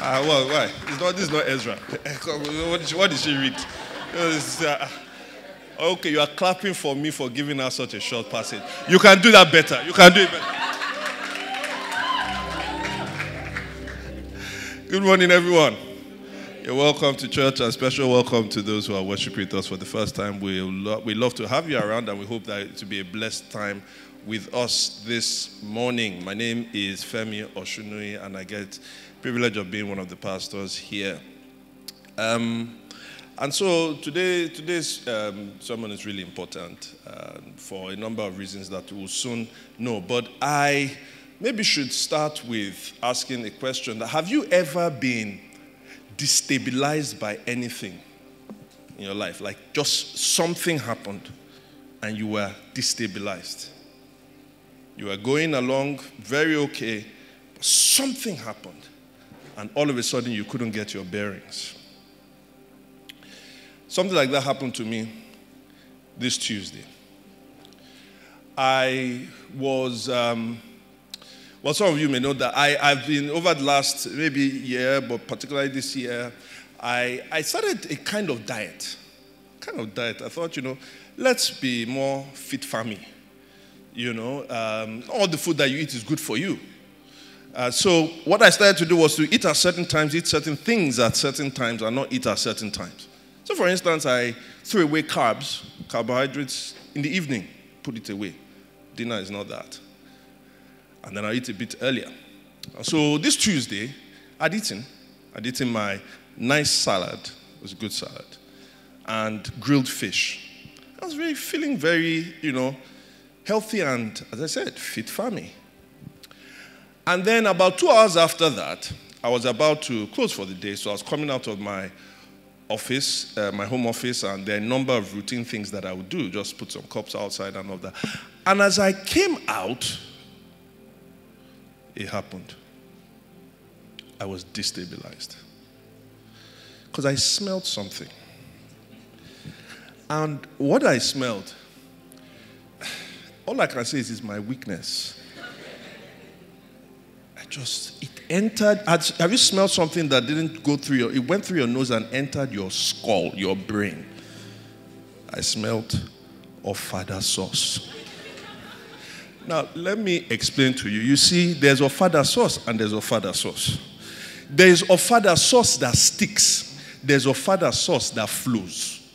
Well, why? This is not Ezra. What did she read? Okay, you are clapping for me for giving her such a short passage. You can do that better. You can do it better. Good morning, everyone. You're welcome to church, and special welcome to those who are worshiping with us for the first time. We love to have you around, and we hope that it will be a blessed time with us this morning. My name is Femi Osunnuyi, and I get the privilege of being one of the pastors here. And so today's sermon is really important for a number of reasons that we will soon know. But I maybe should start with asking a question. Have you ever been destabilized by anything in your life? Like just something happened and you were destabilized. You were going along very okay, but something happened and all of a sudden you couldn't get your bearings. Something like that happened to me this Tuesday. I was, some of you may know that I've been, over the last maybe year, but particularly this year, I started a kind of diet. I thought, let's be more fit Femi. All the food that you eat is good for you. So what I started to do was to eat at certain times, eat certain things at certain times, and not eat at certain times. So for instance, I threw away carbohydrates in the evening, put it away. Dinner is not that. And then I eat a bit earlier. So this Tuesday, I'd eaten my nice salad. It was a good salad. And grilled fish. I was really feeling very, healthy and, as I said, fit Femi. And then about 2 hours after that, I was about to close for the day. So I was coming out of my office, my home office, and there are a number of routine things that I would do. Just put some cups outside and all that. And as I came out, it happened. I was destabilized. Because I smelled something. And what I smelled, all I can say is my weakness. It entered. Have you smelled something that didn't go through it went through your nose and entered your skull, your brain? I smelled ofada sauce. Now, let me explain to you. You see, there's ofada sauce and there's ofada sauce. There's ofada sauce that sticks. There's ofada sauce that flows.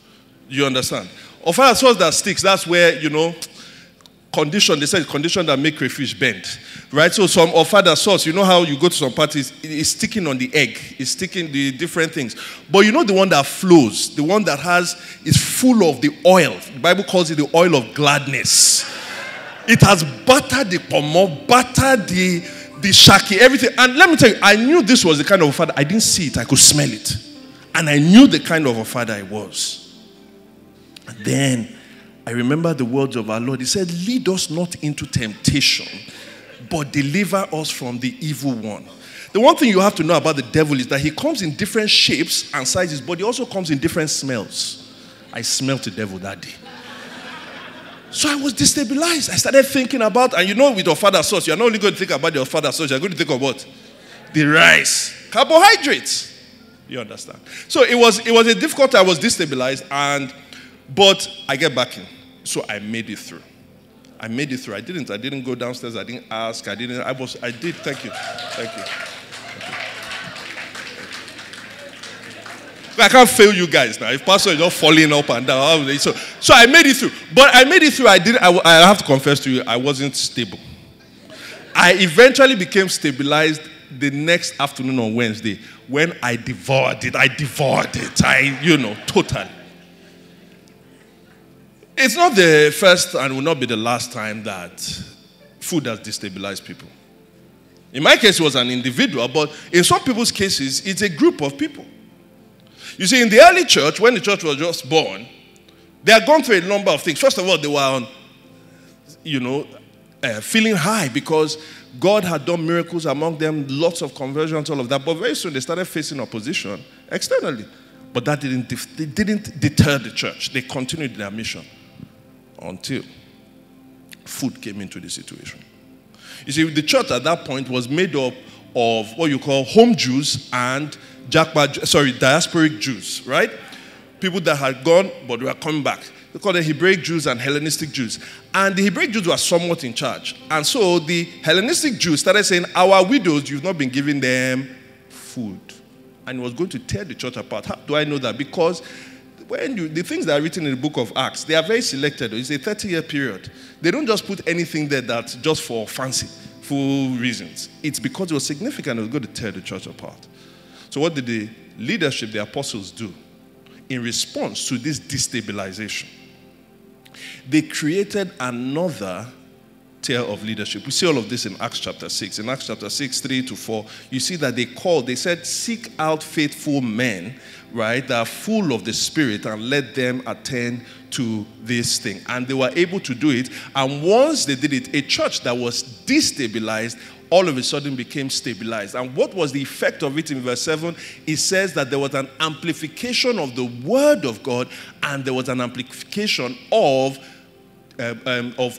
You understand? Ofada sauce that sticks, that's where, they say condition that make crayfish bend. Right? So some ofada sauce, you know how you go to some parties, it's sticking on the egg. It's sticking the different things. But the one that flows, the one that is full of the oil. The Bible calls it the oil of gladness. It has buttered the pomo, buttered the shaki, everything. And let me tell you, I knew this was the kind of ofada. I didn't see it, I could smell it. And I knew the kind of ofada it was. And then I remember the words of our Lord. He said, lead us not into temptation, but deliver us from the evil one. The one thing you have to know about the devil is that he comes in different shapes and sizes, but he also comes in different smells. I smelled the devil that day. So I was destabilized. I started thinking about, and with ofada sauce, you're not only going to think about the ofada sauce, you're going to think of what? The rice. Carbohydrates. You understand? So it was a difficult time. I was destabilized, but I get back in. So I made it through. I didn't go downstairs. I didn't ask. I did. Thank you. I can't fail you guys now. If pastor is not falling up and down. So I made it through. But I made it through. I have to confess to you, I wasn't stable. I eventually became stabilized the next afternoon on Wednesday when I devoured it. Totally. It's not the first and will not be the last time that food has destabilized people. In my case, it was an individual, but in some people's cases, it's a group of people. You see, in the early church, when the church was just born, they had gone through a number of things. First of all, they were on, feeling high because God had done miracles among them, lots of conversions, all of that. But very soon, they started facing opposition externally. But that didn't deter the church. They continued their mission until food came into the situation. You see, the church at that point was made up of what you call home Jews and diasporic Jews, right? People that had gone, but they were coming back. They call them Hebraic Jews and Hellenistic Jews. And the Hebraic Jews were somewhat in charge. And so the Hellenistic Jews started saying, our widows, you've not been giving them food. And it was going to tear the church apart. How do I know that? Because the things that are written in the book of Acts, they are very selected. It's a 30-year period. They don't just put anything there that's just for fanciful reasons. It's because it was significant. It was going to tear the church apart. So what did the leadership, the apostles, do in response to this destabilization? They created another tier of leadership. We see all of this in Acts chapter 6. In Acts chapter 6, 3-4, you see that they said, seek out faithful men, right, that are full of the Spirit, and let them attend to this thing. And they were able to do it. And once they did it, a church that was destabilized all of a sudden became stabilized. And what was the effect of it in verse 7? It says that there was an amplification of the word of God, and there was an amplification of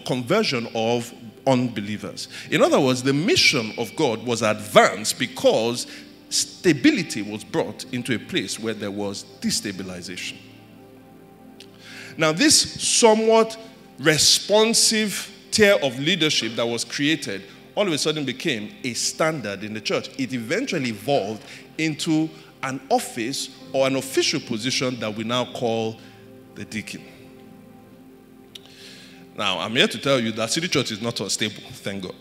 conversion of unbelievers. In other words, the mission of God was advanced because stability was brought into a place where there was destabilization. Now, this somewhat responsive tier of leadership that was created all of a sudden became a standard in the church. It eventually evolved into an office or an official position that we now call the deacon. Now, I'm here to tell you that City Church is not unstable, thank God.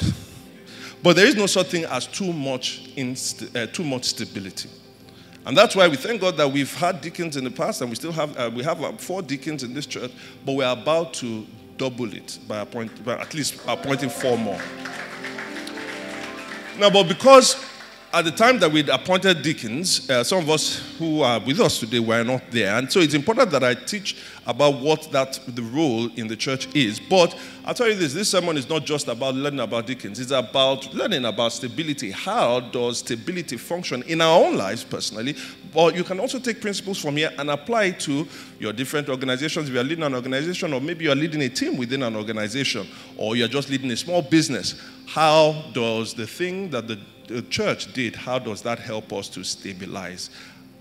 But there is no such thing as too much stability. And that's why we thank God that we've had deacons in the past, and we still have, we have 4 deacons in this church, but we're about to double it by at least appointing 4 more. Now, but because at the time that we'd appointed deacons, some of us who are with us today were not there. And so it's important that I teach about what the role in the church is. But I'll tell you this sermon is not just about learning about deacons. It's about learning about stability. How does stability function in our own lives personally? But you can also take principles from here and apply it to your different organizations. If you're leading an organization, or maybe you're leading a team within an organization, or you're just leading a small business, how does the thing that the church did, how does that help us to stabilize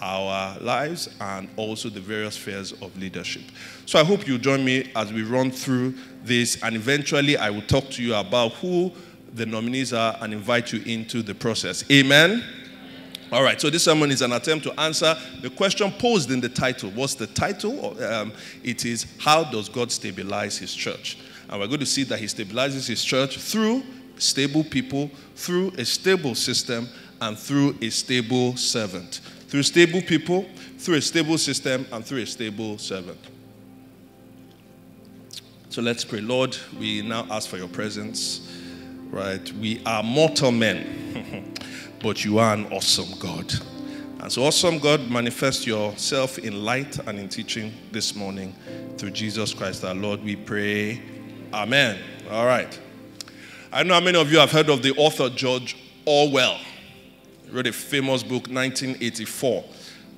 our lives and also the various spheres of leadership? So I hope you join me as we run through this, and eventually I will talk to you about who the nominees are and invite you into the process. Amen? All right, so this sermon is an attempt to answer the question posed in the title. What's the title? It is, how does God stabilize his church? And we're going to see that he stabilizes his church through stable people, through a stable system, and through a stable servant. Through stable people, through a stable system, and through a stable servant. So let's pray. Lord, we now ask for your presence. Right? We are mortal men, but you are an awesome God. And so, awesome God, manifest yourself in light and in teaching this morning through Jesus Christ our Lord, we pray. Amen. All right. I know how many of you have heard of the author George Orwell. He wrote a famous book, 1984.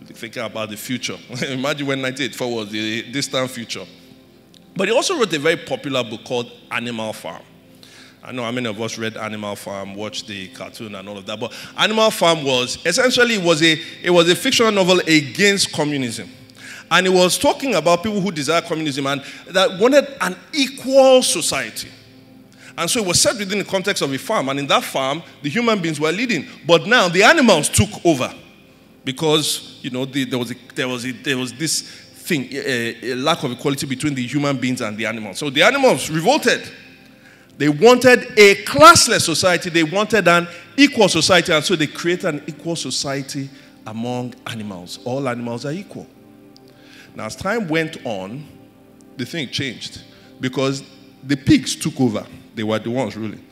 Thinking about the future. Imagine when 1984 was the distant future. But he also wrote a very popular book called Animal Farm. I know how many of us read Animal Farm, watched the cartoon and all of that. But Animal Farm was essentially it was a fictional novel against communism. And it was talking about people who desire communism and that wanted an equal society. And so it was set within the context of a farm. And in that farm, the human beings were leading. But now the animals took over. Because, you know, there was this thing, a lack of equality between the human beings and the animals. So the animals revolted. They wanted a classless society. They wanted an equal society. And so they created an equal society among animals. All animals are equal. Now, as time went on, the thing changed. Because the pigs took over. They were the ones ruling.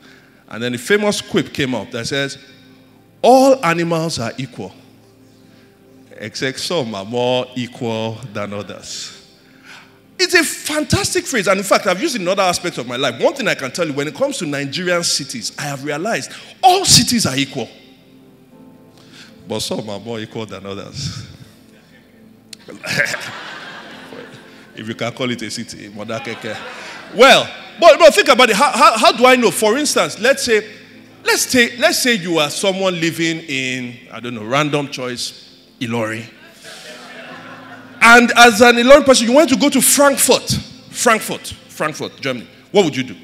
And then a famous quip came up that says, all animals are equal, except some are more equal than others. It's a fantastic phrase. And in fact, I've used it in other aspects of my life. One thing I can tell you, when it comes to Nigerian cities, I have realized all cities are equal. But some are more equal than others. If you can call it a city, Modakeke. Well, but think about it. How do I know? For instance, let's say let's say you are someone living in, I don't know, random choice, Ilori. And as an Ilori person, you want to go to Frankfurt, Germany. What would you do?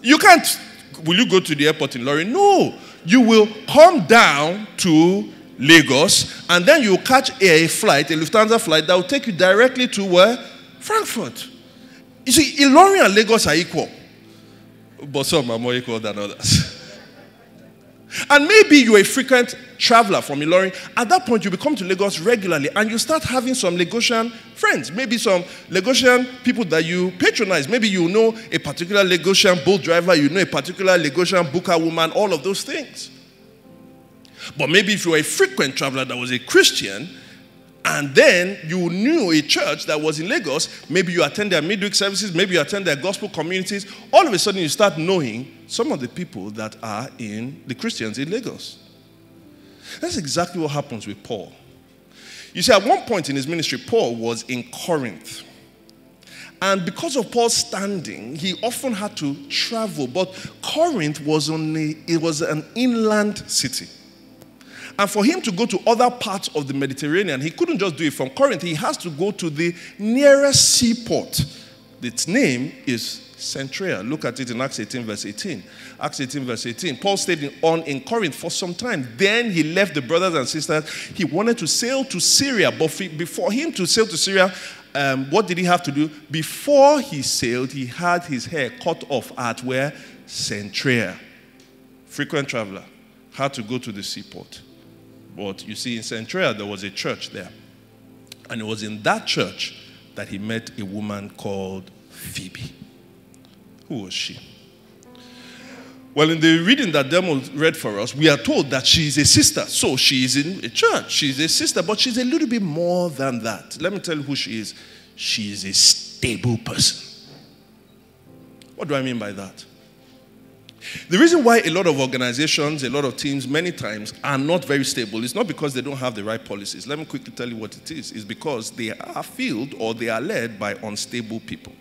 You can't. Will you go to the airport in Ilori? No. You will come down to Lagos, and then you will catch a Lufthansa flight that will take you directly to where? Frankfurt. You see, Ilori and Lagos are equal, but some are more equal than others. And maybe you're a frequent traveler from Ilori. At that point, you come to Lagos regularly, and you start having some Lagosian friends. Maybe some Lagosian people that you patronize. Maybe you know a particular Lagosian boat driver. You know a particular Lagosian booker woman. All of those things. But maybe if you're a frequent traveler that was a Christian, and then you knew a church that was in Lagos, maybe you attend their midweek services, maybe you attend their gospel communities, all of a sudden you start knowing some of the people that are in the Christians in Lagos. That's exactly what happens with Paul. You see, at one point in his ministry, Paul was in Corinth. And because of Paul's standing, he often had to travel. But Corinth was an inland city. And for him to go to other parts of the Mediterranean, he couldn't just do it from Corinth. He has to go to the nearest seaport. Its name is Centrea. Look at it in Acts 18, verse 18. Acts 18, verse 18. Paul stayed in Corinth for some time. Then he left the brothers and sisters. He wanted to sail to Syria. But before him to sail to Syria, what did he have to do? Before he sailed, he had his hair cut off at where? Centrea. Frequent traveler. Had to go to the seaport. But you see, in Centrea, there was a church there. And it was in that church that he met a woman called Phoebe. Who was she? Well, in the reading that Demo read for us, we are told that she is a sister. So she is in a church. She's a sister, but she's a little bit more than that. Let me tell you who she is. She is a stable person. What do I mean by that? The reason why a lot of organizations, a lot of teams, many times are not very stable is not because they don't have the right policies. Let me quickly tell you what it is. It's because they are filled or they are led by unstable people.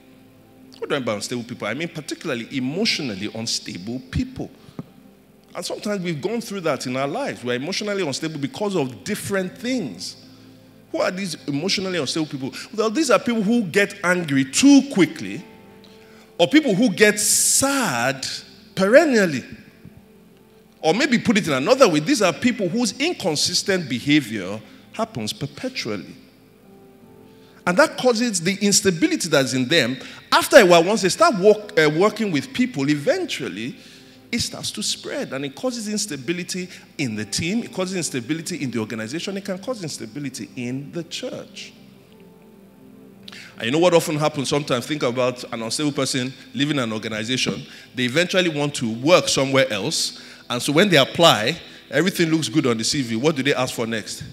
What do I mean by unstable people? I mean particularly emotionally unstable people. And sometimes we've gone through that in our lives. We're emotionally unstable because of different things. Who are these emotionally unstable people? Well, these are people who get angry too quickly, or people who get sad perennially. Or maybe put it in another way, these are people whose inconsistent behavior happens perpetually. And that causes the instability that's in them. After a while, once they start working with people, eventually it starts to spread. And it causes instability in the team. It causes instability in the organization. It can cause instability in the church. And you know what often happens sometimes? Think about an unstable person leaving an organization. They eventually want to work somewhere else. And so when they apply, everything looks good on the CV. What do they ask for next?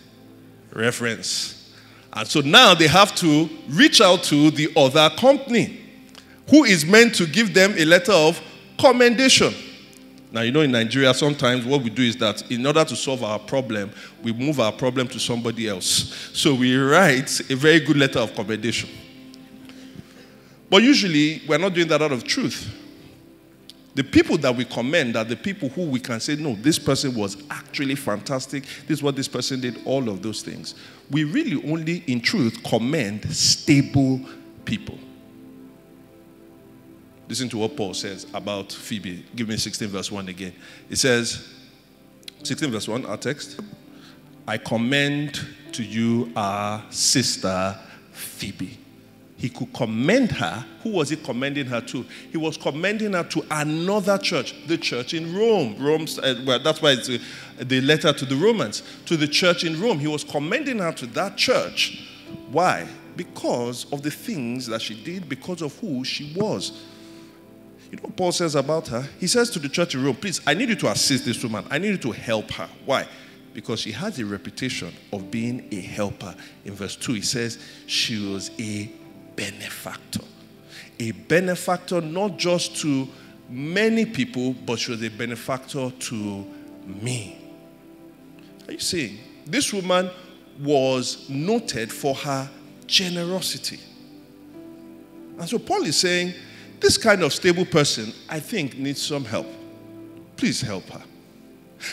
Reference. And so now they have to reach out to the other company who is meant to give them a letter of commendation. Now, you know, in Nigeria, sometimes what we do is that in order to solve our problem, we move our problem to somebody else. So we write a very good letter of commendation. But usually, we're not doing that out of truth. The people that we commend are the people who we can say, no, this person was actually fantastic. This is what this person did, all of those things. We really only, in truth, commend stable people. Listen to what Paul says about Phoebe. Give me 16 verse 1 again. It says, 16 verse 1, our text. I commend to you our sister Phoebe. He could commend her. Who was he commending her to? He was commending her to another church, the church in Rome. Well, that's why it's the letter to the Romans, to the church in Rome. He was commending her to that church. Why? Because of the things that she did, because of who she was. You know what Paul says about her? He says to the church in Rome, please, I need you to assist this woman. I need you to help her. Why? Because she has a reputation of being a helper. In verse 2, he says she was a benefactor. A benefactor not just to many people, but she was a benefactor to me. Are you seeing? This woman was noted for her generosity. And so Paul is saying, this kind of stable person, I think, needs some help. Please help her.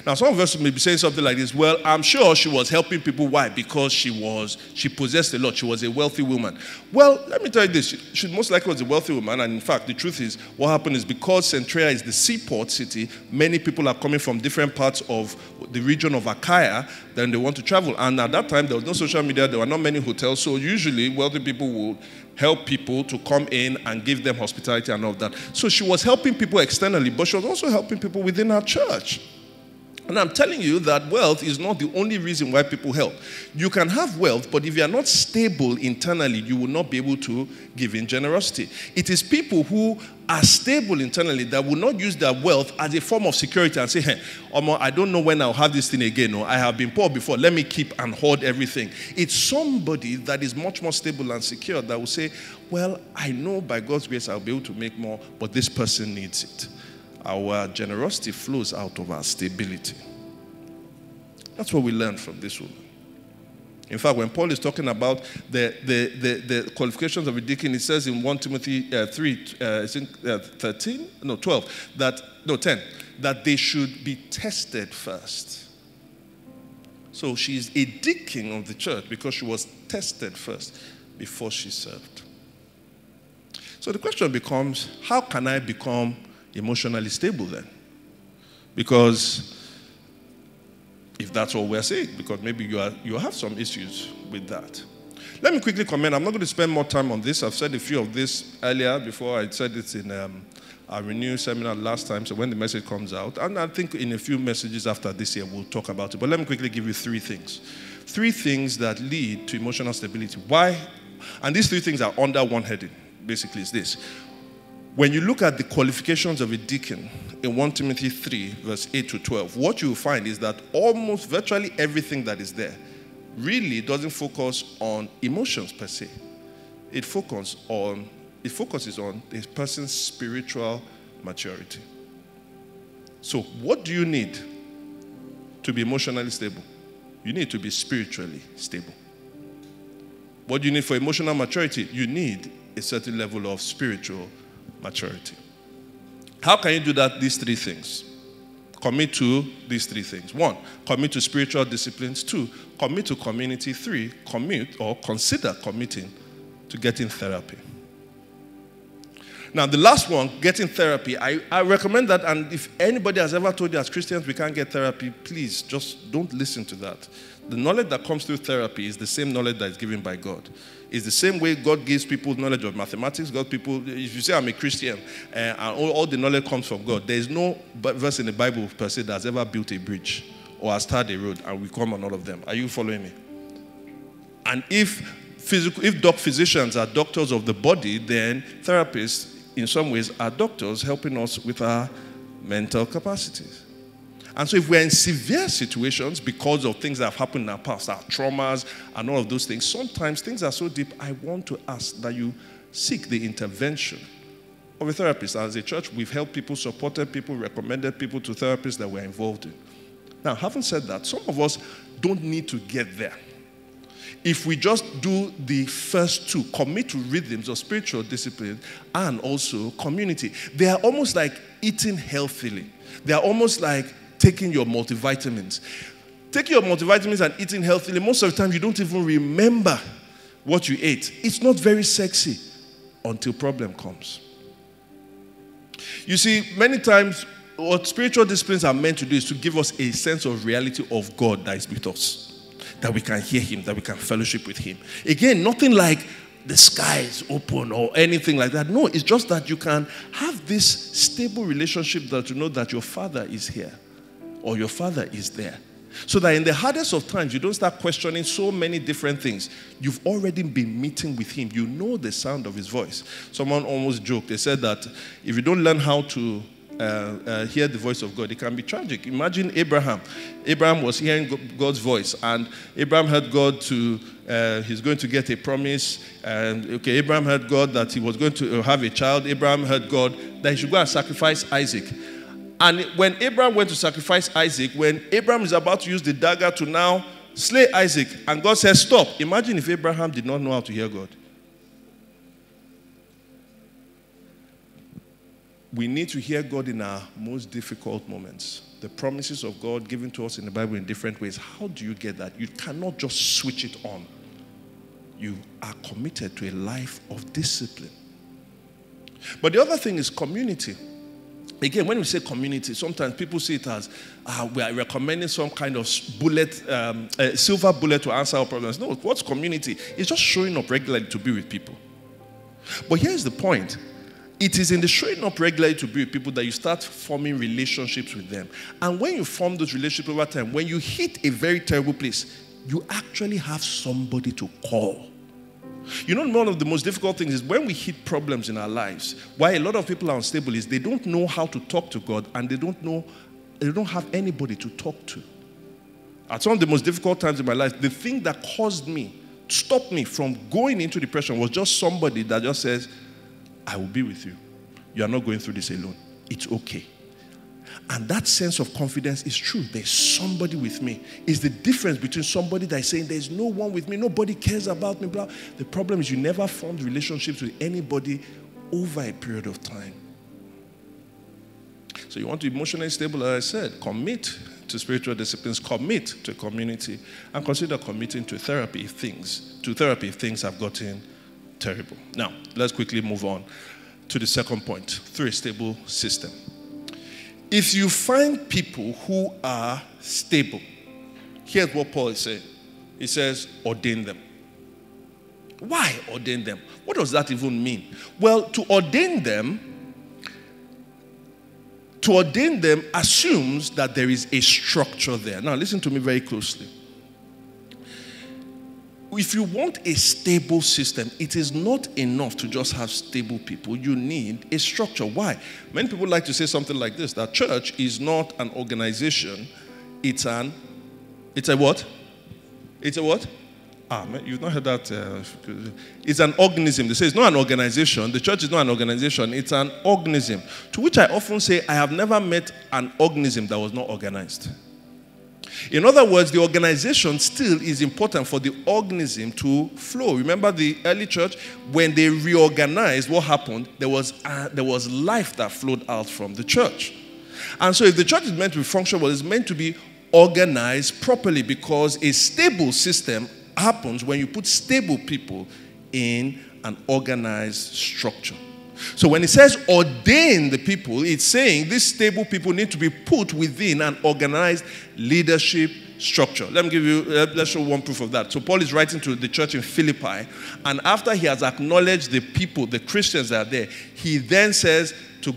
Now, some of us may be saying something like this. Well, I'm sure she was helping people. Why? Because she possessed a lot. She was a wealthy woman. Well, let me tell you this. She most likely was a wealthy woman. And in fact, the truth is, what happened is because Centrea is the seaport city, many people are coming from different parts of the region of Achaia, then they want to travel. And at that time, there was no social media. There were not many hotels. So usually, wealthy people would help people to come in and give them hospitality and all of that. So she was helping people externally, but she was also helping people within her church. And I'm telling you that wealth is not the only reason why people help. You can have wealth, but if you are not stable internally, you will not be able to give in generosity. It is people who are stable internally that will not use their wealth as a form of security and say, hey, Omo, I don't know when I'll have this thing again, or I have been poor before, let me keep and hoard everything. It's somebody that is much more stable and secure that will say, well, I know by God's grace I'll be able to make more, but this person needs it. Our generosity flows out of our stability. That's what we learned from this woman. In fact, when Paul is talking about the qualifications of a deacon, it says in 1 Timothy 10, that they should be tested first. So she's a deacon of the church because she was tested first before she served. So the question becomes, how can I become emotionally stable then? Because if that's what we're saying, because maybe you have some issues with that. Let me quickly comment. I'm not going to spend more time on this. I've said a few of this earlier before. I said it in our Renew seminar last time, so when the message comes out, and I think in a few messages after this year, we'll talk about it. But let me quickly give you three things. Three things that lead to emotional stability. Why? And these three things are under one heading. Basically, it's this. When you look at the qualifications of a deacon in 1 Timothy 3, verse 8 to 12, what you will find is that almost virtually everything that is there really doesn't focus on emotions per se. It focuses on a person's spiritual maturity. So what do you need to be emotionally stable? You need to be spiritually stable. What do you need for emotional maturity? You need a certain level of spiritual maturity. How can you do that? These three things. Commit to these three things. 1, commit to spiritual disciplines. 2, commit to community. 3, commit or consider committing to getting therapy. Now, the last one, getting therapy, I recommend that, and if anybody has ever told you as Christians we can't get therapy, please just don't listen to that. The knowledge that comes through therapy is the same knowledge that is given by God. It's the same way God gives people knowledge of mathematics. If you say I'm a Christian and all the knowledge comes from God, there is no verse in the Bible per se that has ever built a bridge or has started a road, and we come on all of them. Are you following me? And if physicians are doctors of the body, then therapists in some ways are doctors helping us with our mental capacities. And so if we're in severe situations because of things that have happened in our past, our traumas and all of those things, sometimes things are so deep, I want to ask that you seek the intervention of a therapist. As a church, we've helped people, supported people, recommended people to therapists that we're involved in. Now, having said that, some of us don't need to get there. If we just do the first two, commit to rhythms of spiritual discipline and also community, they are almost like eating healthily. They are almost like taking your multivitamins. Taking your multivitamins and eating healthily, most of the time you don't even remember what you ate. It's not very sexy until problem comes. You see, many times what spiritual disciplines are meant to do is to give us a sense of reality of God that is with us. That we can hear him, that we can fellowship with him. Again, nothing like the sky is open or anything like that. No, it's just that you can have this stable relationship that you know that your Father is here or your Father is there. So that in the hardest of times, you don't start questioning so many different things. You've already been meeting with him. You know the sound of his voice. Someone almost joked. They said that if you don't learn how to hear the voice of God, it can be tragic. Imagine Abraham. Abraham was hearing God's voice, and Abraham heard God he's going to get a promise. And okay, Abraham heard God that he was going to have a child. Abraham heard God that he should go and sacrifice Isaac. And when Abraham went to sacrifice Isaac, when Abraham is about to use the dagger to now slay Isaac, and God says, stop. Imagine if Abraham did not know how to hear God. we need to hear God in our most difficult moments. The promises of God given to us in the Bible in different ways. How do you get that? You cannot just switch it on. You are committed to a life of discipline. But the other thing is community. Again, when we say community, sometimes people see it as we are recommending some kind of silver bullet to answer our problems. No, what's community? It's just showing up regularly to be with people. But here's the point. It is in the showing up regularly to be with people that you start forming relationships with them. And when you form those relationships over time, when you hit a very terrible place, you actually have somebody to call. You know, one of the most difficult things is when we hit problems in our lives, why a lot of people are unstable is they don't know how to talk to God, and they don't have anybody to talk to. At some of the most difficult times in my life, the thing that stopped me from going into depression was just somebody that just says, I will be with you. You are not going through this alone. It's okay. And that sense of confidence is true. There's somebody with me. It's the difference between somebody that is saying there's no one with me, nobody cares about me, blah. The problem is you never formed relationships with anybody over a period of time. So you want to be emotionally stable, as I said, commit to spiritual disciplines, commit to community, and consider committing to therapy if things have gotten terrible. Now, let's quickly move on to the second point, through a stable system. If you find people who are stable, here's what Paul is saying. He says, ordain them. Why ordain them? What does that even mean? Well, to ordain them assumes that there is a structure there. Now, listen to me very closely. If you want a stable system, it is not enough to just have stable people. You need a structure. Why? Many people like to say something like this, that church is not an organization. It's a what? It's a what? Man, you've not heard that. It's an organism. They say it's not an organization. The church is not an organization. It's an organism. To which I often say, I have never met an organism that was not organized. In other words, the organization still is important for the organism to flow. Remember the early church, when they reorganized, what happened? There was life that flowed out from the church. And so if the church is meant to be functional, it's meant to be organized properly, because a stable system happens when you put stable people in an organized structure. So when it says ordain the people, it's saying these stable people need to be put within an organized leadership structure. Let's show one proof of that. So Paul is writing to the church in Philippi, and after he has acknowledged the people, the Christians that are there, he then says to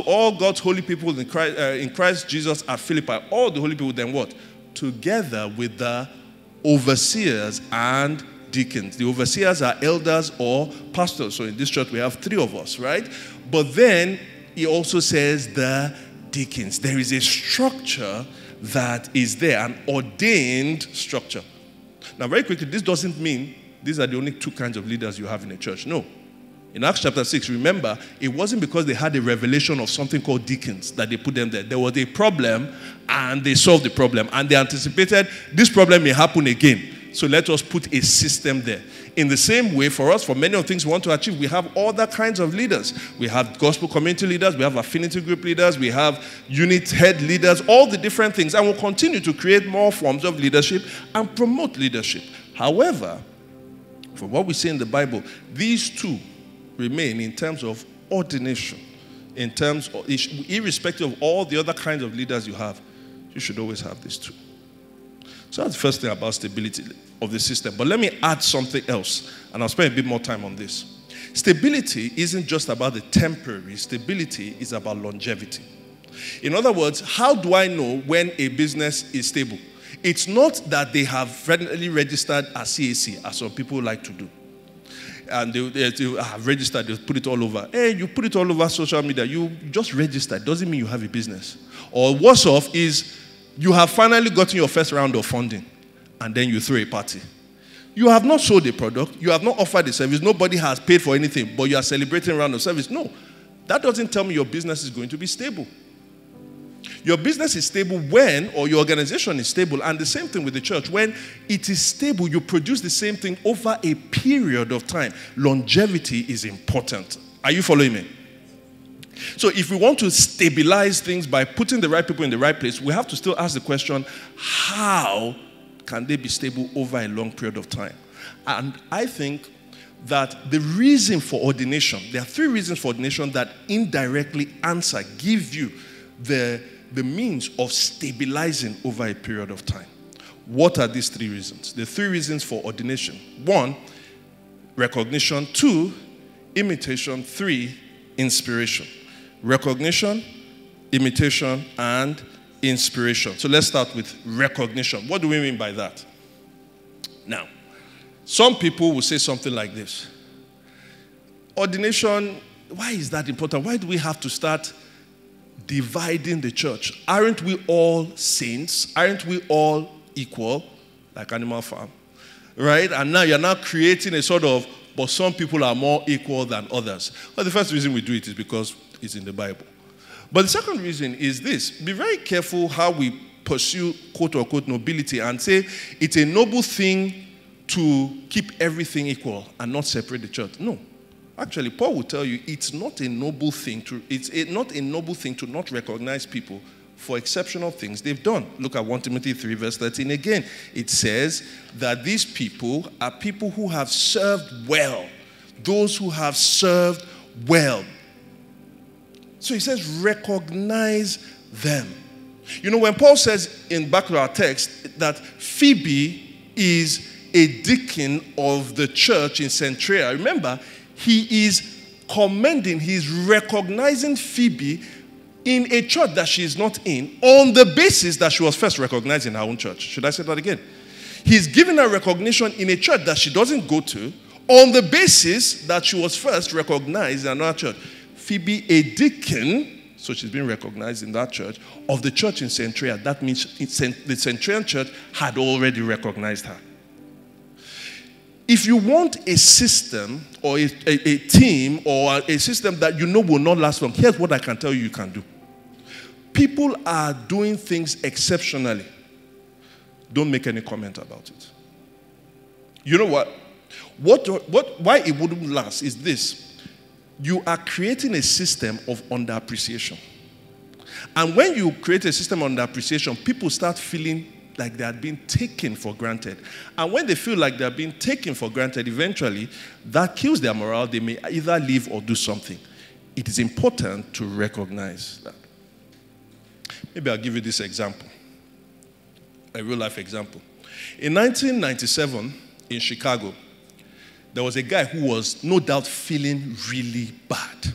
all God's holy people in Christ Jesus at Philippi, all the holy people, then what? Together with the overseers and deacons. The overseers are elders or pastors. So in this church we have 3 of us, right? But then he also says the deacons. There is a structure that is there, an ordained structure. Now very quickly, this doesn't mean these are the only 2 kinds of leaders you have in a church. No. In Acts chapter 6, remember, it wasn't because they had a revelation of something called deacons that they put them there. There was a problem and they solved the problem, and they anticipated this problem may happen again. So let us put a system there. In the same way, for us, for many of the things we want to achieve, we have other kinds of leaders. We have gospel community leaders, we have affinity group leaders, we have unit head leaders, all the different things. And we'll continue to create more forms of leadership and promote leadership. However, from what we see in the Bible, these 2 remain in terms of ordination, in terms of, irrespective of all the other kinds of leaders you have, you should always have these 2. So that's the first thing about stability of the system. But let me add something else, and I'll spend a bit more time on this. Stability isn't just about the temporary. Stability is about longevity. In other words, how do I know when a business is stable? It's not that they have friendly registered as CAC, as some people like to do. And they have registered, they put it all over. Hey, you put it all over social media. You just registered. Doesn't mean you have a business. Or worse off is, you have finally gotten your first round of funding, and then you throw a party. You have not sold a product. You have not offered a service. Nobody has paid for anything, but you are celebrating a round of service. No, that doesn't tell me your business is going to be stable. Your business is stable when, or your organization is stable, and the same thing with the church. When it is stable, you produce the same thing over a period of time. Longevity is important. Are you following me? So if we want to stabilize things by putting the right people in the right place, we have to still ask the question, how can they be stable over a long period of time? And I think that the reason for ordination, there are 3 reasons for ordination that indirectly give you the means of stabilizing over a period of time. What are these 3 reasons? The 3 reasons for ordination. 1, recognition. 2, imitation. 3, inspiration. Recognition, imitation, and inspiration. So let's start with recognition. What do we mean by that? Now, some people will say something like this. Ordination, why is that important? Why do we have to start dividing the church? Aren't we all saints? Aren't we all equal? Like Animal Farm. Right? And now you're now creating a sort of, but some people are more equal than others. Well, the first reason we do it is because it's in the Bible. But the second reason is this. Be very careful how we pursue quote-unquote nobility and say it's a noble thing to keep everything equal and not separate the church. No. Actually, Paul will tell you it's not a noble thing to not recognize people for exceptional things they've done. Look at 1 Timothy 3 verse 13 again. It says that these people are people who have served well. Those who have served well. So he says recognize them. You know, when Paul says in back to our text that Phoebe is a deacon of the church in Centrea, remember, he is commending, he's recognizing Phoebe in a church that she is not in on the basis that she was first recognized in her own church. Should I say that again? He's giving her recognition in a church that she doesn't go to on the basis that she was first recognized in another church. Phoebe, a deacon, so she's been recognized in that church, of the church in Centrea. That means the Centrean church had already recognized her. If you want a system or a team or a system that you know will not last long, here's what I can tell you can do. People are doing things exceptionally. Don't make any comment about it. You know what? Why it wouldn't last is this. You are creating a system of underappreciation. And when you create a system of underappreciation, people start feeling like they are being taken for granted. And when they feel like they are being taken for granted, eventually, that kills their morale. They may either leave or do something. It is important to recognize that. Maybe I'll give you this example. A real-life example. In 1997, in Chicago, there was a guy who was no doubt feeling really bad.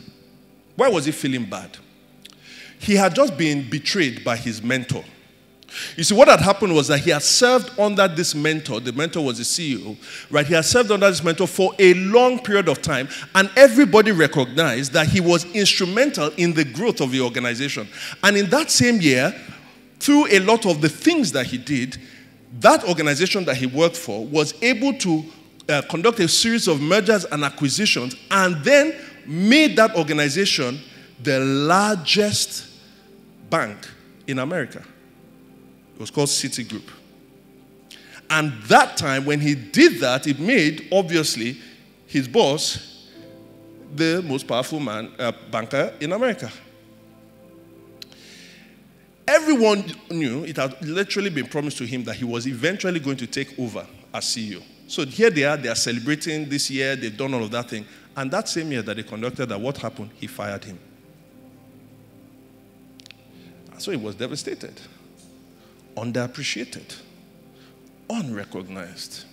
Why was he feeling bad? He had just been betrayed by his mentor. You see, what had happened was that he had served under this mentor. The mentor was the CEO, right? He had served under this mentor for a long period of time, and everybody recognized that he was instrumental in the growth of the organization. And in that same year, through a lot of the things that he did, that organization that he worked for was able to conduct a series of mergers and acquisitions, and then made that organization the largest bank in America. It was called Citigroup. And that time, when he did that, it made, obviously, his boss the most powerful banker in America. Everyone knew, it had literally been promised to him that he was eventually going to take over as CEO. So here they are celebrating this year, they've done all of that thing. And that same year that they conducted that, what happened? He fired him. So he was devastated. Underappreciated, unrecognized.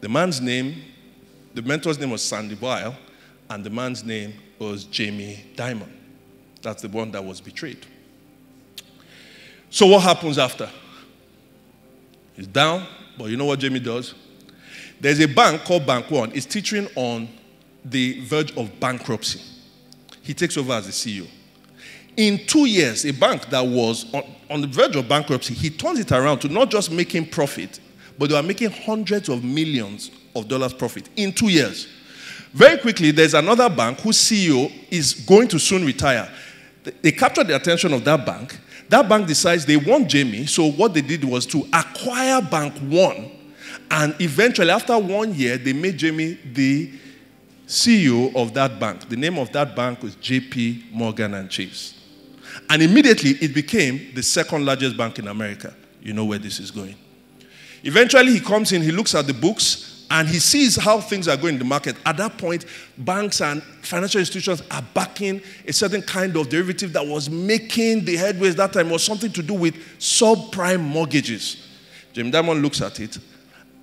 The mentor's name was Sandy Weil, and the man's name was Jamie Dimon. That's the one that was betrayed. So what happens after? He's down, but you know what Jamie does? There's a bank called Bank One. It's teetering on the verge of bankruptcy. He takes over as the CEO. In 2 years, a bank that was on the verge of bankruptcy, he turns it around to not just making profit, but they are making hundreds of millions of dollars profit in 2 years. Very quickly, there's another bank whose CEO is going to soon retire. They captured the attention of that bank. That bank decides they want Jamie, so what they did was to acquire Bank One, and eventually, after 1 year, they made Jamie the CEO of that bank. The name of that bank was J.P. Morgan and Chase. And immediately it became the second largest bank in America. You know where this is going. Eventually he comes in, he looks at the books, and he sees how things are going in the market. At that point, banks and financial institutions are backing a certain kind of derivative that was making the headways that time. It was something to do with subprime mortgages. Jamie Dimon looks at it,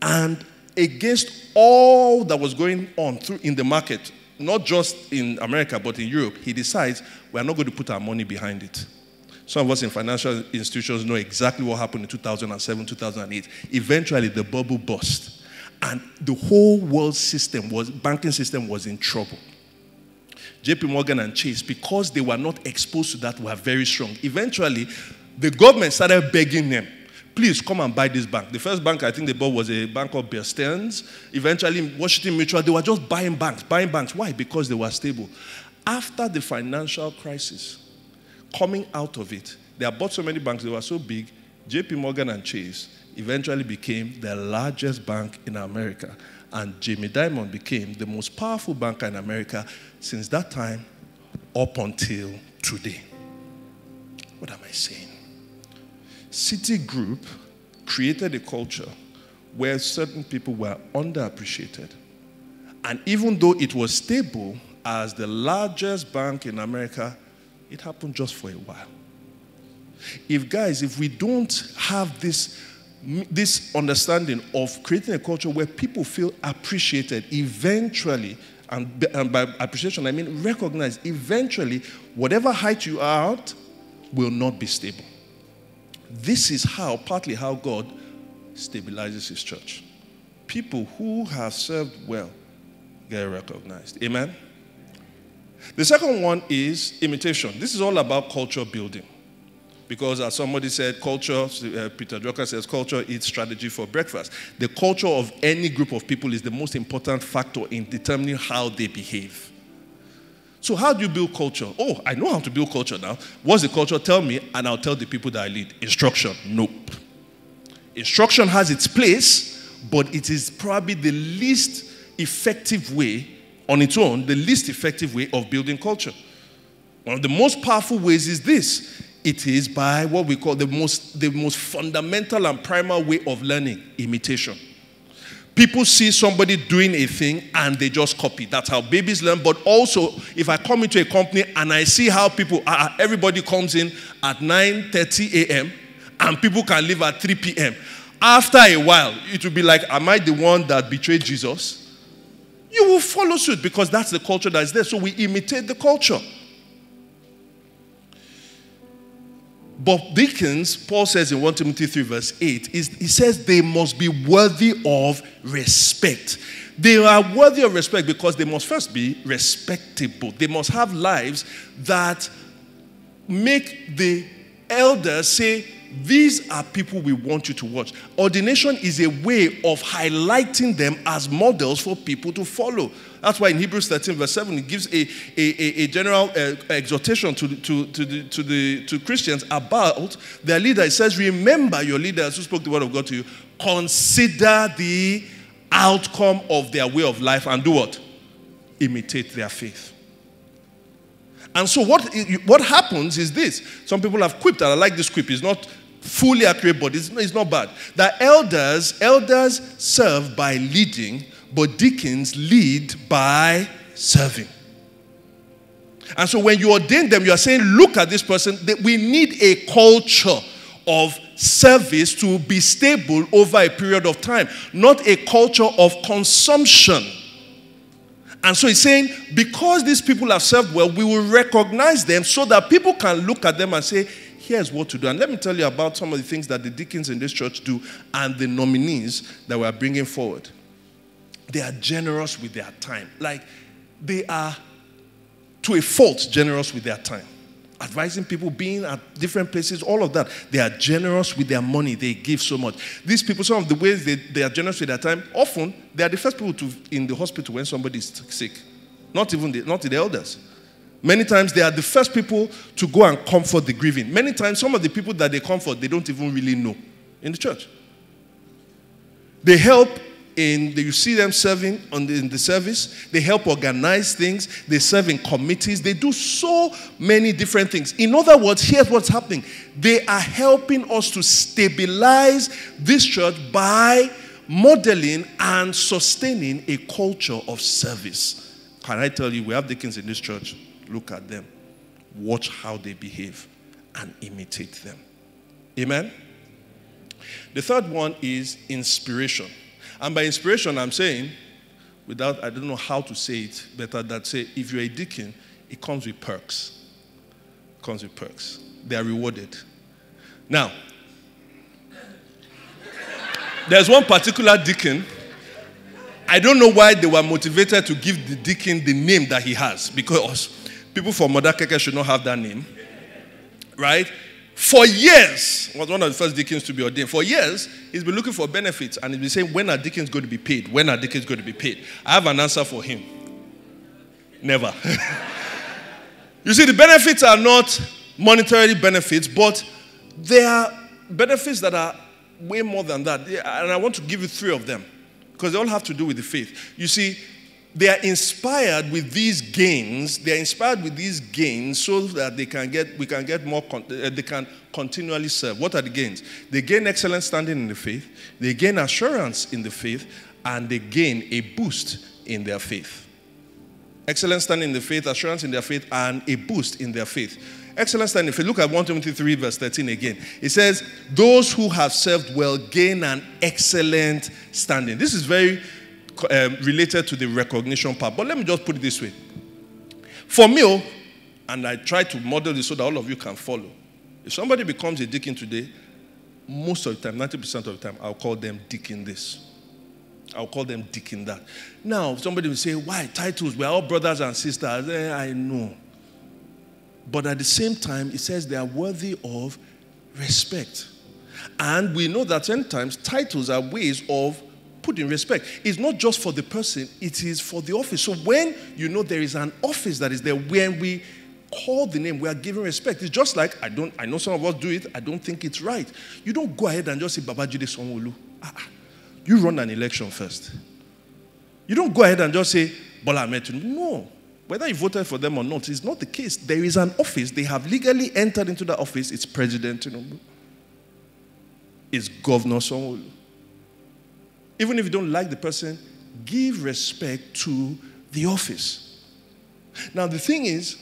and against all that was going on in the market, not just in America, but in Europe, he decides we're not going to put our money behind it. Some of us in financial institutions know exactly what happened in 2007, 2008. Eventually, the bubble burst, and the whole world banking system was in trouble. JP Morgan and Chase, because they were not exposed to that, were very strong. Eventually, the government started begging them, please come and buy this bank. The first bank I think they bought was a bank called Bear Stearns. Eventually, Washington Mutual, they were just buying banks. Why? Because they were stable. After the financial crisis, coming out of it, they had bought so many banks, they were so big, JP Morgan and Chase eventually became the largest bank in America. And Jamie Dimon became the most powerful banker in America since that time up until today. What am I saying? Citigroup created a culture where certain people were underappreciated. And even though it was stable as the largest bank in America, it happened just for a while. If we don't have this understanding of creating a culture where people feel appreciated, eventually, and by appreciation I mean recognized, eventually, whatever height you are at will not be stable. This is partly how God stabilizes his church. People who have served well get recognized. Amen? The second one is imitation. This is all about culture building. Because as somebody said, culture, Peter Drucker says, culture eats strategy for breakfast. The culture of any group of people is the most important factor in determining how they behave. So how do you build culture? Oh, I know how to build culture now. What's the culture? Tell me, and I'll tell the people that I lead. Instruction. Nope. Instruction has its place, but it is probably the least effective way, on its own, the least effective way of building culture. One of the most powerful ways is this. It is by what we call the most fundamental and primal way of learning, imitation. People see somebody doing a thing and they just copy. That's how babies learn. But also, if I come into a company and I see how everybody comes in at 9:30 a.m. and people can leave at 3 p.m. After a while, it will be like, am I the one that betrayed Jesus? You will follow suit because that's the culture that is there. So we imitate the culture. But deacons, Paul says in 1 Timothy 3 verse 8, he says they must be worthy of respect. They are worthy of respect because they must first be respectable. They must have lives that make the elders say, these are people we want you to watch. Ordination is a way of highlighting them as models for people to follow. That's why in Hebrews 13 verse 7, it gives a general exhortation to Christians about their leader. It says, remember your leaders who spoke the word of God to you. Consider the outcome of their way of life and do what? Imitate their faith. And so what happens is this. Some people have quipped, and I like this quip. It's not fully accurate, but it's not bad. That elders serve by leading, but deacons lead by serving. And so when you ordain them, you are saying, look at this person. That we need a culture of service to be stable over a period of time, not a culture of consumption. And so he's saying, because these people have served well, we will recognize them so that people can look at them and say, here's what to do. And let me tell you about some of the things that the deacons in this church do and the nominees that we are bringing forward. They are generous with their time. Like, they are, to a fault, generous with their time. Advising people, being at different places, all of that. They are generous with their money. They give so much. These people, some of the ways they are generous with their time, often they are the first people in the hospital when somebody is sick. Not the elders. Many times they are the first people to go and comfort the grieving. Many times some of the people that they comfort, they don't even really know in the church. They help you see them serving in the service. They help organize things. They serve in committees. They do so many different things. In other words, here's what's happening. They are helping us to stabilize this church by modeling and sustaining a culture of service. Can I tell you, we have deacons in this church. Look at them. Watch how they behave and imitate them. Amen? The third one is inspiration. And by inspiration, I'm saying, I don't know how to say it better than say, if you're a deacon, it comes with perks. It comes with perks. They are rewarded. Now, there's one particular deacon. I don't know why they were motivated to give the deacon the name that he has, because people from Modakeke should not have that name. Right? For years, was one of the first deacons to be ordained. For years, he's been looking for benefits and he's been saying, when are deacons going to be paid? When are deacons going to be paid? I have an answer for him. Never. You see, the benefits are not monetarily benefits, but they are benefits that are way more than that. And I want to give you 3 of them because they all have to do with the faith. You see, they are inspired with these gains. They are inspired with these gains so that we can get more. They can continually serve. What are the gains? They gain excellent standing in the faith. They gain assurance in the faith, and they gain a boost in their faith. Excellent standing in the faith, assurance in their faith, and a boost in their faith. Excellent standing. If you look at 1 Timothy 3 verse 13 again, it says, "Those who have served well gain an excellent standing." This is very related to the recognition part. But let me just put it this way. For me, and I try to model this so that all of you can follow. If somebody becomes a deacon today, most of the time, 90% of the time, I'll call them deacon this. I'll call them deacon that. Now, somebody will say, why? Titles, we're all brothers and sisters. I know. But at the same time, it says they are worthy of respect. And we know that sometimes titles are ways of putting respect. It's not just for the person, it is for the office. So when you know there is an office that is there, when we call the name, we are giving respect. It's just like, I know some of us do it, I don't think it's right. You don't go ahead and just say, Babajide Sanwo-Olu. You run an election first. You don't go ahead and just say, Bola Ahmed Tinubu. No. Whether you voted for them or not, it's not the case. There is an office. They have legally entered into that office. It's President Tinubu. It's Governor Sanwo-Olu. Even if you don't like the person, give respect to the office. Now, the thing is,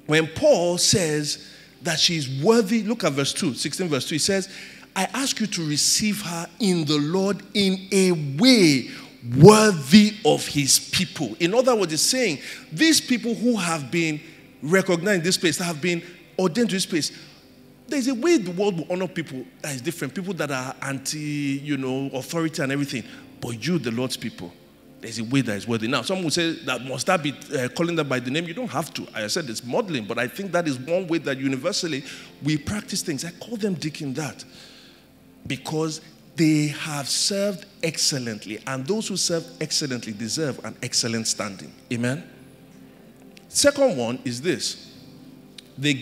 when Paul says that she's worthy, look at verse 2, 16 verse 2, he says, I ask you to receive her in the Lord in a way worthy of his people. In other words, he's saying, these people who have been recognized in this place, that have been ordained to this place, there's a way the world will honor people that is different. People that are authority and everything. But you, the Lord's people, there's a way that is worthy. Now, some will say that must that be calling them by the name? You don't have to. I said it's modeling, but I think that is one way that universally we practice things. I call them deacon that because they have served excellently, and those who serve excellently deserve an excellent standing. Amen? Second one is this. They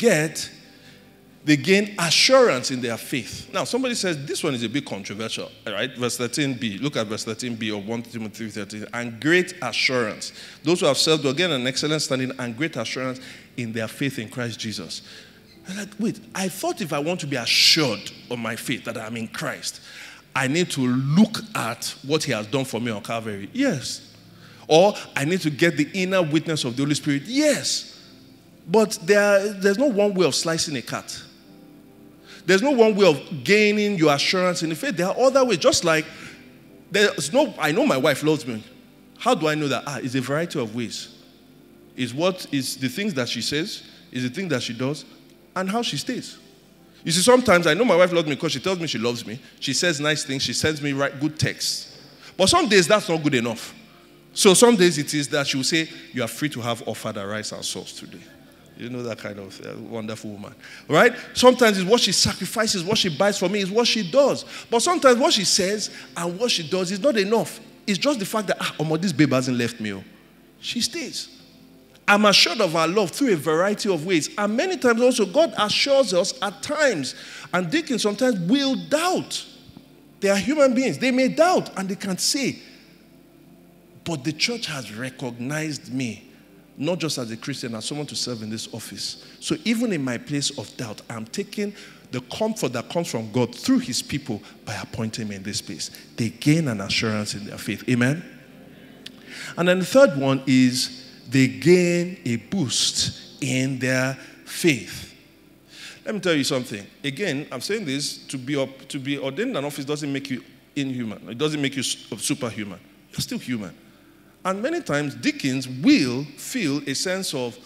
gain assurance in their faith. Now, somebody says, this one is a bit controversial, right? Verse 13b. Look at verse 13b of 1 Timothy 3:13. And great assurance. Those who have served will gain an excellent standing and great assurance in their faith in Christ Jesus. I'm like, wait, I thought if I want to be assured of my faith that I'm in Christ, I need to look at what he has done for me on Calvary. Yes. Or I need to get the inner witness of the Holy Spirit. Yes. But there's no one way of slicing a cat. There's no one way of gaining your assurance in the faith. There are other ways. Just like I know my wife loves me. How do I know that? It's a variety of ways. It's the things that she says, it's the things that she does, and how she stays. You see, sometimes I know my wife loves me because she tells me she loves me. She says nice things. She sends me good texts. But some days that's not good enough. So some days it is that she will say, you are free to have offered rice and sauce today. You know that kind of wonderful woman. Right? Sometimes it's what she sacrifices, what she buys for me, is what she does. But sometimes what she says and what she does is not enough. It's just the fact that, this babe hasn't left me. She stays. I'm assured of our love through a variety of ways. And many times also, God assures us at times. And deacons sometimes will doubt. They are human beings. They may doubt and they can say, but the church has recognized me, not just as a Christian, as someone to serve in this office. So even in my place of doubt, I'm taking the comfort that comes from God through his people by appointing me in this place. They gain an assurance in their faith. Amen? And then the third one is they gain a boost in their faith. Let me tell you something. Again, I'm saying this, to be ordained in an office doesn't make you inhuman. It doesn't make you superhuman. You're still human. And many times, deacons will feel a sense of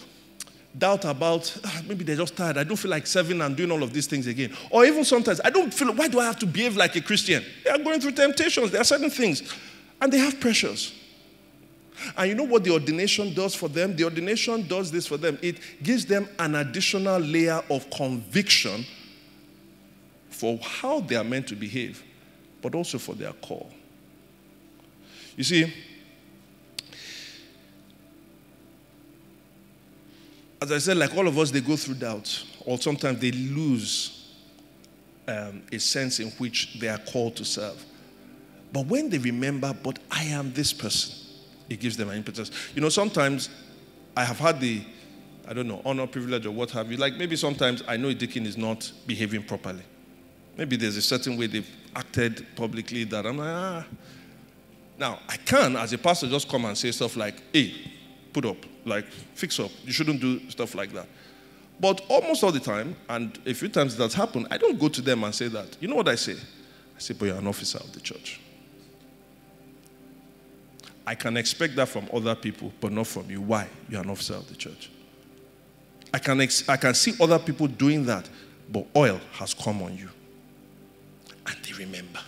doubt about, maybe they're just tired. I don't feel like serving and doing all of these things again. Or even sometimes, I don't feel, why do I have to behave like a Christian? They are going through temptations. There are certain things. And they have pressures. And you know what the ordination does for them? The ordination does this for them. It gives them an additional layer of conviction for how they are meant to behave, but also for their call. You see, as I said, like all of us, they go through doubt, or sometimes they lose a sense in which they are called to serve. But when they remember, but I am this person, it gives them an impetus. You know, sometimes I have had the, I don't know, honor, privilege, or what have you. Like maybe sometimes I know a deacon is not behaving properly. Maybe there's a certain way they've acted publicly that I'm like, Now, I can, as a pastor, just come and say stuff like, hey, put up, like, fix up. You shouldn't do stuff like that. But almost all the time, and a few times that's happened, I don't go to them and say that. You know what I say? I say, but you're an officer of the church. I can expect that from other people, but not from you. Why? You're an officer of the church. I can see other people doing that, but oil has come on you. And they remember.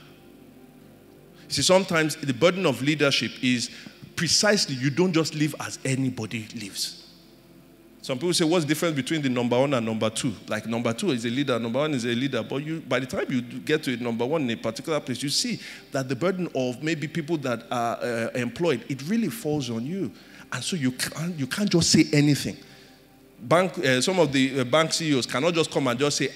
See, sometimes the burden of leadership is precisely you don't just live as anybody lives. Some people say, what's the difference between the number one and number two? Like number two is a leader, number one is a leader. But by the time you get to number one in a particular place, you see that the burden of maybe people that are employed, it really falls on you. And so you can't just say anything. Some of the bank CEOs cannot just come and just say,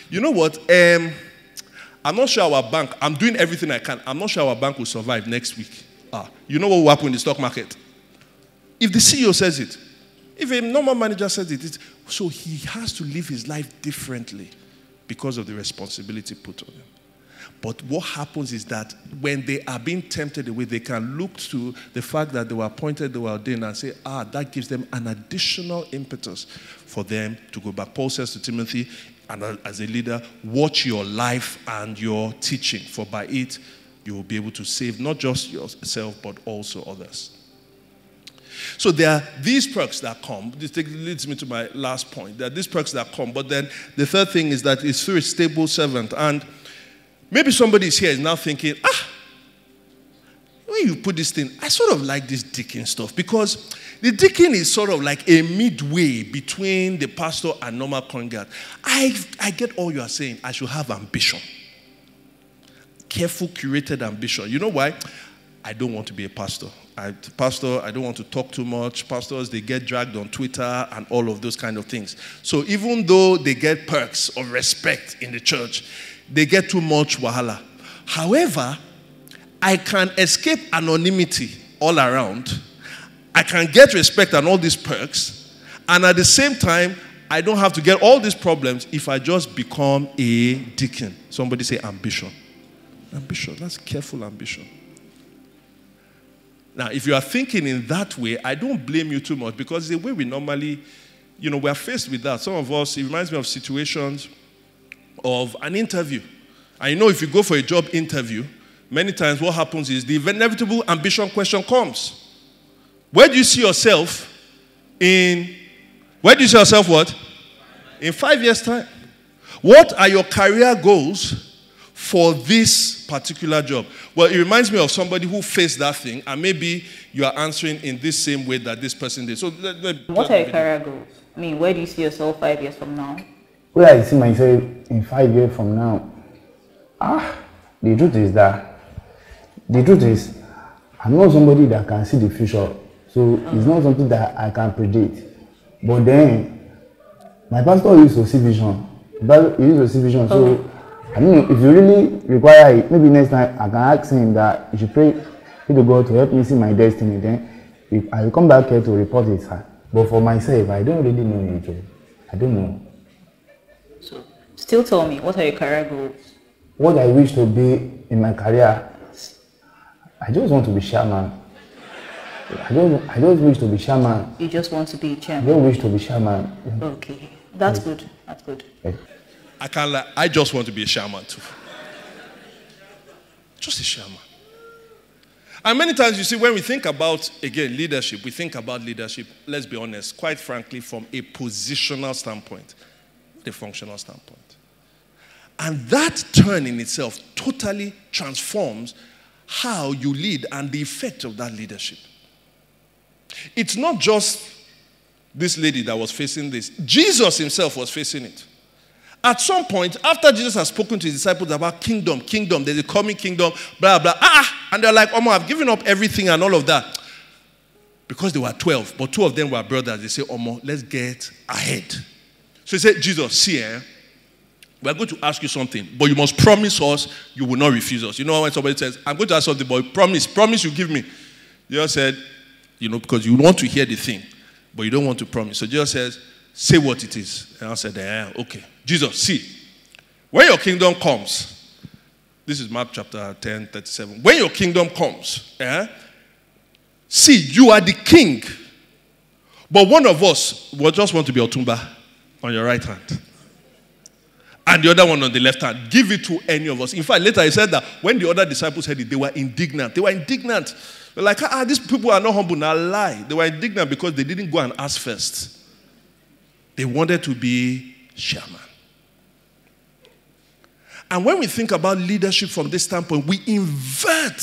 you know what, I'm not sure our bank, I'm doing everything I can. I'm not sure our bank will survive next week. You know what will happen in the stock market? If the CEO says it, if a normal manager says it, so he has to live his life differently because of the responsibility put on him. But what happens is that when they are being tempted away, they can look to the fact that they were appointed, they were ordained, and say, that gives them an additional impetus for them to go back. Paul says to Timothy, and as a leader, watch your life and your teaching, for by it you will be able to save not just yourself, but also others. So there are these perks that come. This leads me to my last point. There are these perks that come. But then the third thing is that it's through a stable servant. And maybe somebody is here is now thinking, when you put this thing, I sort of like this deacon stuff. Because the deacon is sort of like a midway between the pastor and normal congregant. I get all you are saying. I should have ambition. Careful, curated ambition. You know why? I don't want to be a pastor. I don't want to talk too much. Pastors, they get dragged on Twitter and all of those kind of things. So even though they get perks of respect in the church, they get too much wahala. However, I can escape anonymity all around. I can get respect and all these perks. And at the same time, I don't have to get all these problems if I just become a deacon. Somebody say ambition. Ambition. That's careful ambition. Now, if you are thinking in that way, I don't blame you too much because the way we normally, we're faced with that. Some of us, it reminds me of situations of an interview. And if you go for a job interview, many times what happens is the inevitable ambition question comes. Where do you see yourself what? In 5 years' time. What are your career goals for this particular job? Well, it reminds me of somebody who faced that thing, and maybe you are answering in this same way that this person did. So, what are your career goals? I mean, where do you see yourself 5 years from now? Where I see myself in 5 years from now? The truth is, I'm not somebody that can see the future, so it's not something that I can predict. But then, my pastor used to see vision. So I don't know if you really require it. Maybe next time I can ask him that you should pray to God to help me see my destiny. Then if I will come back here to report it, sir. But for myself, I don't really know it. I don't know. So, still tell me, what are your career goals? What I wish to be in my career, I just want to be chairman. I just wish to be chairman. You just want to be chairman? I don't wish to be chairman. Okay, that's good. That's good. I can't lie. I just want to be a shaman too. Just a shaman. And many times, you see, when we think about, again, leadership, we think about leadership, let's be honest, quite frankly, from a positional standpoint, not a functional standpoint. And that turn in itself totally transforms how you lead and the effect of that leadership. It's not just this lady that was facing this. Jesus himself was facing it. At some point, after Jesus has spoken to his disciples about kingdom, there's a coming kingdom, blah, blah, and they're like, Omo, I've given up everything and all of that. Because they were 12, but 2 of them were brothers. They say, Omo, let's get ahead. So he said, Jesus, see, we're going to ask you something, but you must promise us you will not refuse us. You know when somebody says, I'm going to ask something, but promise you give me. Jesus said, because you want to hear the thing, but you don't want to promise. So Jesus says, say what it is. And I said, okay. Jesus, see, when your kingdom comes, this is Mark chapter 10, 37. When your kingdom comes, see, you are the king, but one of us will just want to be Otumba on your right hand, and the other one on the left hand. Give it to any of us. In fact, later he said that when the other disciples heard it, they were indignant. They're like, these people are not humble. Now lie. They were indignant because they didn't go and ask first. They wanted to be chairman. And when we think about leadership from this standpoint, we invert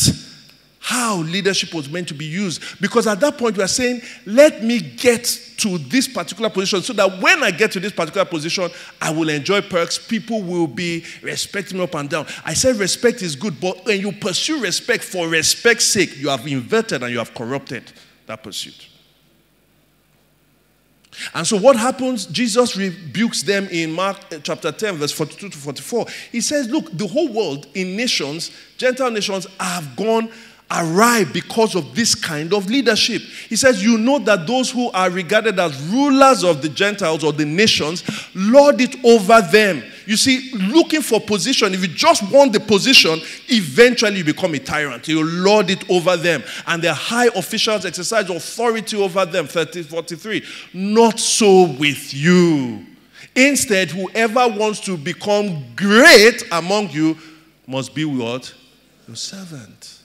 how leadership was meant to be used. Because at that point, we are saying, let me get to this particular position so that when I get to this particular position, I will enjoy perks. People will be respecting me up and down. I said respect is good, but when you pursue respect for respect's sake, you have inverted and you have corrupted that pursuit. And so what happens? Jesus rebukes them in Mark chapter 10, verse 42 to 44. He says, look, the whole world in nations, Gentile nations, have gone awry because of this kind of leadership. He says, you know that those who are regarded as rulers of the Gentiles or the nations lord it over them. You see, looking for position, if you just want the position, eventually you become a tyrant. You lord it over them. And their high officials exercise authority over them. 43. Not so with you. Instead, whoever wants to become great among you must be what? Your servant.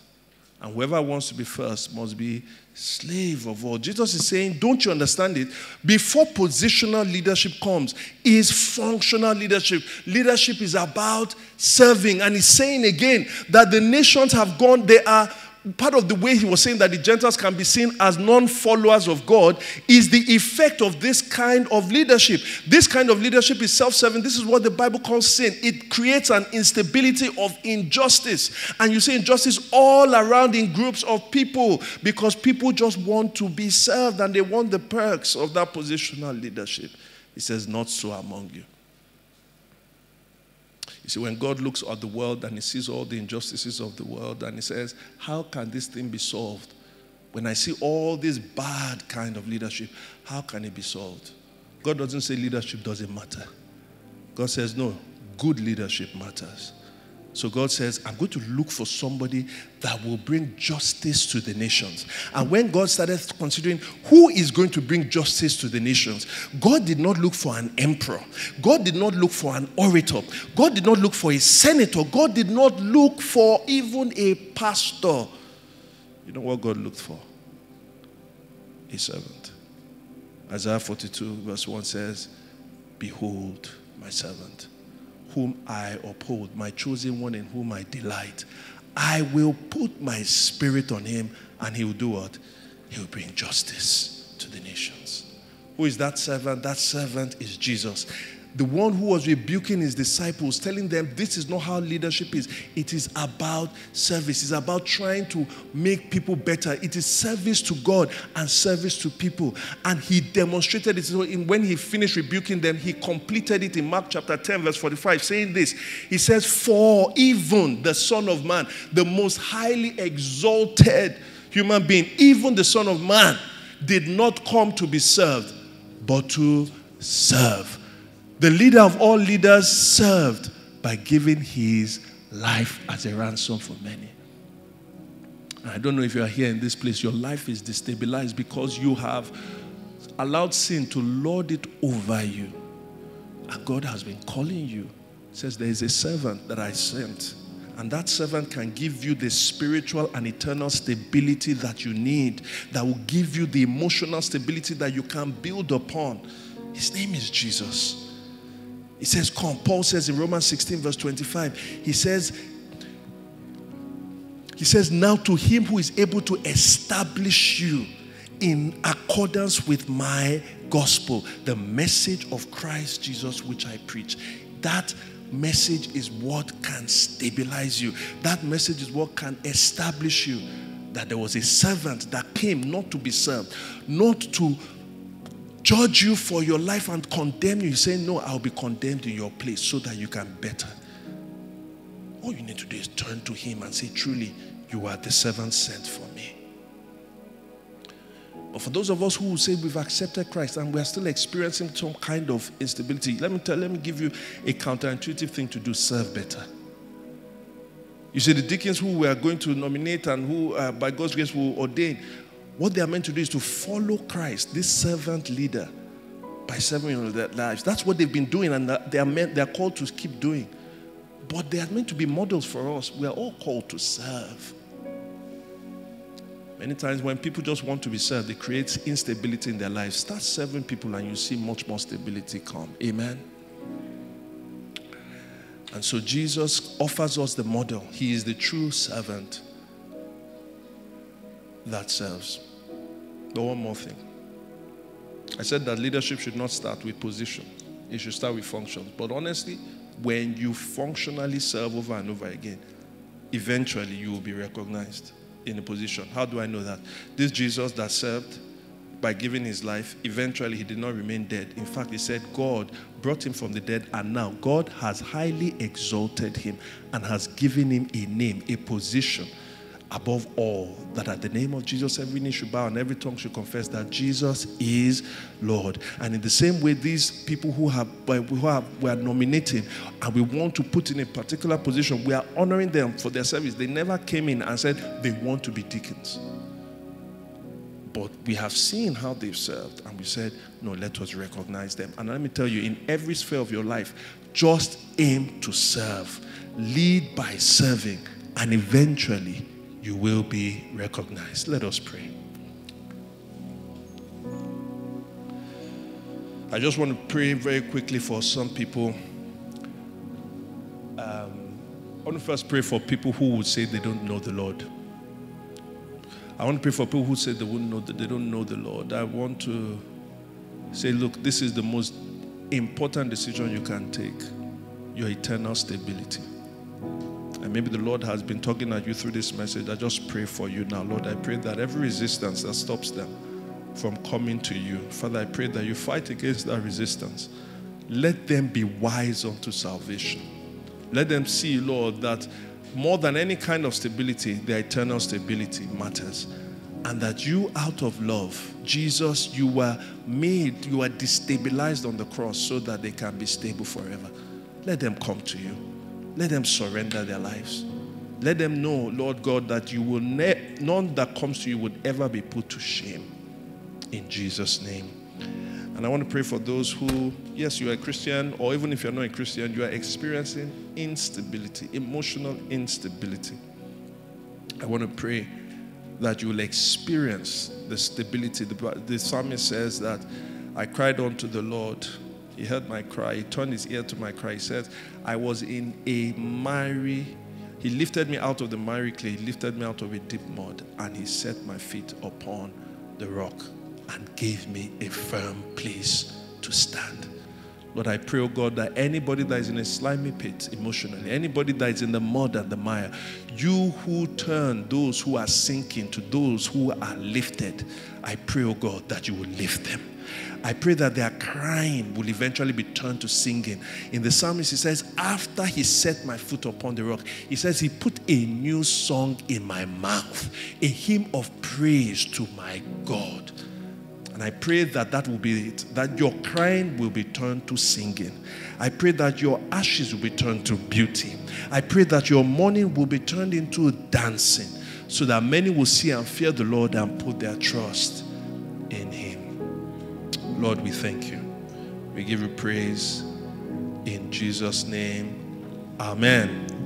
And whoever wants to be first must be slave of all. Jesus is saying, don't you understand it? Before positional leadership comes, is functional leadership. Leadership is about serving. And he's saying again that the nations have gone, they are part of the way he was saying that the Gentiles can be seen as non-followers of God is the effect of this kind of leadership. This kind of leadership is self-serving. This is what the Bible calls sin. It creates an instability of injustice. And you see injustice all around in groups of people because people just want to be served and they want the perks of that positional leadership. He says, not so among you. You see, when God looks at the world and he sees all the injustices of the world and he says, how can this thing be solved? When I see all this bad kind of leadership, how can it be solved? God doesn't say leadership doesn't matter. God says, no, good leadership matters. So God says, I'm going to look for somebody that will bring justice to the nations. And when God started considering who is going to bring justice to the nations, God did not look for an emperor. God did not look for an orator. God did not look for a senator. God did not look for even a pastor. You know what God looked for? A servant. Isaiah 42 verse 1 says, behold my servant, whom I uphold, my chosen one in whom I delight. I will put my spirit on him and he will do what? He will bring justice to the nations. Who is that servant? That servant is Jesus. The one who was rebuking his disciples, telling them this is not how leadership is. It is about service. It's about trying to make people better. It is service to God and service to people. And he demonstrated it. So when he finished rebuking them, he completed it in Mark chapter 10, verse 45, saying this. He says, for even the Son of Man, the most highly exalted human being, even the Son of Man, did not come to be served, but to serve. The leader of all leaders served by giving his life as a ransom for many. I don't know if you are here in this place, your life is destabilized because you have allowed sin to lord it over you. And God has been calling you. He says, there is a servant that I sent. And that servant can give you the spiritual and eternal stability that you need, that will give you the emotional stability that you can build upon. His name is Jesus. He says, come. Paul says in Romans 16 verse 25, he says, now to him who is able to establish you in accordance with my gospel, the message of Christ Jesus which I preach. That message is what can stabilize you. That message is what can establish you. That there was a servant that came not to be served, not to judge you for your life and condemn you. You say, no, I'll be condemned in your place so that you can better. All you need to do is turn to him and say, truly, you are the servant sent for me. But for those of us who will say we've accepted Christ and we're still experiencing some kind of instability, let me give you a counterintuitive thing to do: serve better. You see, the deacons who we are going to nominate and who by God's grace will ordain, what they are meant to do is to follow Christ, this servant leader, by serving their lives. That's what they've been doing, and they are called to keep doing. But they are meant to be models for us. We are all called to serve. Many times when people just want to be served, it creates instability in their lives. Start serving people and you see much more stability come. Amen. And so Jesus offers us the model. He is the true servant that serves. But one more thing. I said that leadership should not start with position. It should start with functions. But honestly, when you functionally serve over and over again, eventually you will be recognized in a position. How do I know that? This Jesus that served by giving his life, eventually he did not remain dead. In fact, he said God brought him from the dead, and now God has highly exalted him and has given him a name, a position above all, that at the name of Jesus every knee should bow and every tongue should confess that Jesus is Lord. And in the same way, these people who we are nominating and we want to put in a particular position, we are honoring them for their service. They never came in and said they want to be deacons. But we have seen how they've served, and we said, no, let us recognize them. And let me tell you, in every sphere of your life, just aim to serve. Lead by serving, and eventually you will be recognized. Let us pray. I just want to pray very quickly for some people. I want to first pray for people who would say they don't know the Lord. I want to pray for people who say they don't know the Lord. I want to say, look, this is the most important decision you can take. Your eternal stability. And maybe the Lord has been talking at you through this message. I just pray for you now. Lord, I pray that every resistance that stops them from coming to you, Father, I pray that you fight against that resistance. Let them be wise unto salvation. Let them see, Lord, that more than any kind of stability, their eternal stability matters. And that you, out of love, Jesus, you were destabilized on the cross so that they can be stable forever. Let them come to you. Let them surrender their lives. Let them know, Lord God, that you will none that comes to you would ever be put to shame. In Jesus' name. And I want to pray for those who, yes, you are a Christian, or even if you're not a Christian, you are experiencing instability, emotional instability. I want to pray that you will experience the stability. The psalmist says that I cried unto the Lord. He heard my cry. He turned his ear to my cry. He says, I was in a he lifted me out of the miry clay. He lifted me out of a deep mud, and he set my feet upon the rock and gave me a firm place to stand. Lord, I pray, oh God, that anybody that is in a slimy pit emotionally, anybody that is in the mud and the mire, you who turn those who are sinking to those who are lifted, I pray, oh God, that you will lift them. I pray that their crying will eventually be turned to singing. In the psalmist, he says, after he set my foot upon the rock, he says, he put a new song in my mouth, a hymn of praise to my God. And I pray that that will be it, that your crying will be turned to singing. I pray that your ashes will be turned to beauty. I pray that your mourning will be turned into dancing, so that many will see and fear the Lord and put their trust in him. Lord, we thank you. We give you praise in Jesus' name. Amen.